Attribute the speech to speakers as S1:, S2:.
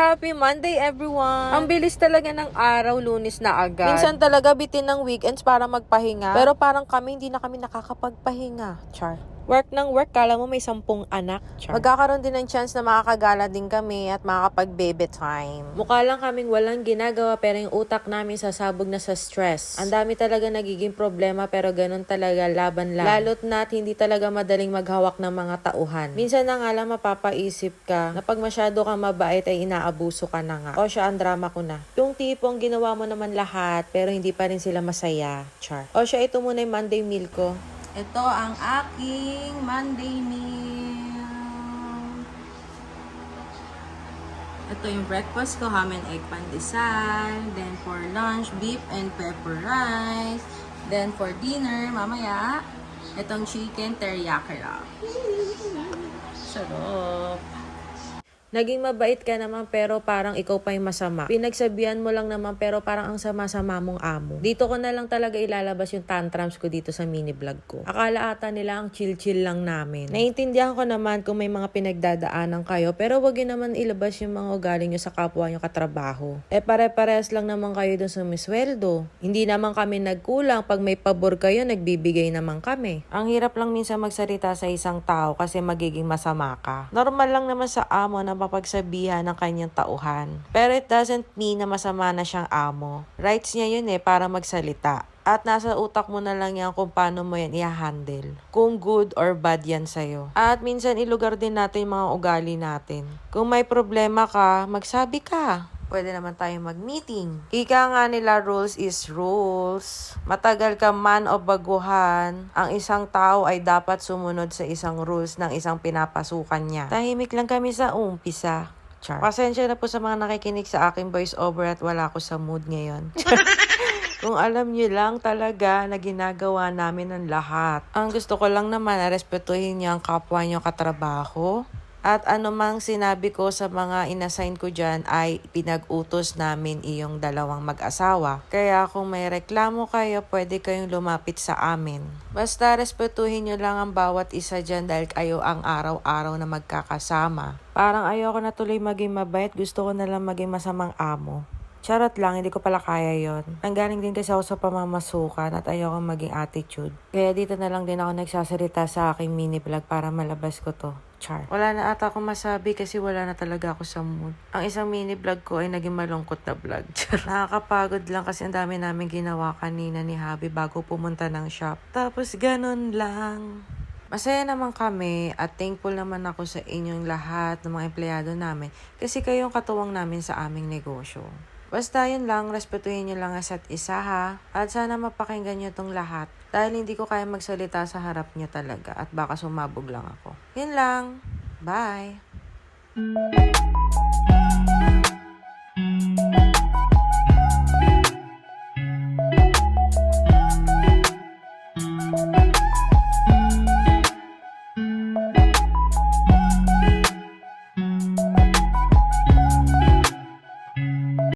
S1: Happy Monday, everyone! Ang bilis talaga ng araw, Lunes na agad. Minsan talaga bitin ng weekends para magpahinga. Pero parang kami, hindi na kami nakakapagpahinga. Char. Work ng work, kala mo may 10 anak. Char. Magkakaroon din ng chance na makakagala din kami at makakapag-baby time. Mukha lang kaming walang ginagawa pero yung utak namin sasabog na sa stress. Ang dami talaga nagiging problema pero ganun talaga, laban lang. Lalo't na't hindi talaga madaling maghawak ng mga tauhan. Minsan na nga lang mapapaisip ka na pag masyado kang mabait ay inaabuso ka na nga. O siya, ang drama ko na. Yung tipong ginawa mo naman lahat pero hindi pa rin sila masaya. Char. O siya, ito muna yung Monday meal ko. Ito ang aking Monday meal. Ito yung breakfast ko, ham and egg pandesal. Then for lunch, beef and pepper rice. Then for dinner, mamaya, itong chicken teriyaki wrap. Sarap. Naging mabait ka naman pero parang ikaw pa yung masama. Pinagsabihan mo lang naman pero parang ang sama-sama mong amo. Dito ko na lang talaga ilalabas yung tantrums ko dito sa mini vlog ko. Akala ata nila ang chill-chill lang namin. Naiintindihan ko naman kung may mga pinagdadaanan kayo pero wag yun naman ilabas yung mga ugali nyo sa kapwa nyo katrabaho. Pare-parehas lang naman kayo dun sa misweldo. Hindi naman kami nagkulang. Pag may pabor kayo, nagbibigay naman kami. Ang hirap lang minsan magsalita sa isang tao kasi magiging masama ka. Normal lang naman sa amo na mapagsabihan ng kanyang tauhan. Pero it doesn't mean na masama na siyang amo. Rights niya yun para magsalita. At nasa utak mo na lang yan kung paano mo yan i-handle. Kung good or bad yan sa'yo. At minsan ilugar din natin yung mga ugali natin. Kung may problema ka, magsabi ka. Pwede naman tayong mag-meeting. Ika nga nila, rules is rules. Matagal ka man o baguhan, ang isang tao ay dapat sumunod sa isang rules ng isang pinapasukan niya. Tahimik lang kami sa umpisa. Char. Pasensya na po sa mga nakikinig sa aking voice over at wala ko sa mood ngayon. Kung alam niyo lang talaga na ginagawa namin ng lahat. Ang gusto ko lang naman na respetuhin niyo ang kapwa niyo katrabaho. At anumang sinabi ko sa mga inassign ko dyan ay pinag-utos namin iyong dalawang mag-asawa. Kaya kung may reklamo kayo, pwede kayong lumapit sa amin. Basta respetuhin nyo lang ang bawat isa dyan dahil kayo ang araw-araw na magkakasama. Parang ayoko na tuloy maging mabait, gusto ko na lang maging masamang amo. Charot lang, hindi ko pala kaya yon. Nanggaling din kasi ako sa pamamasukan at ayoko maging attitude. Kaya dito na lang din ako nagsasalita sa aking mini vlog para malabas ko to. Char. Wala na ata akong masabi kasi wala na talaga ako sa mood. Ang isang mini vlog ko ay naging malungkot na vlog. Nakakapagod lang kasi ang dami namin ginawa kanina ni Habi bago pumunta ng shop. Tapos ganun lang. Masaya naman kami at thankful naman ako sa inyong lahat ng mga empleyado namin kasi kayo ang katuwang namin sa aming negosyo. Basta yun lang, respetuhin nyo lang isa't isa ha. At sana mapakinggan nyo tong lahat. Dahil hindi ko kaya magsalita sa harap nyo talaga at baka sumabog lang ako. Yun lang. Bye!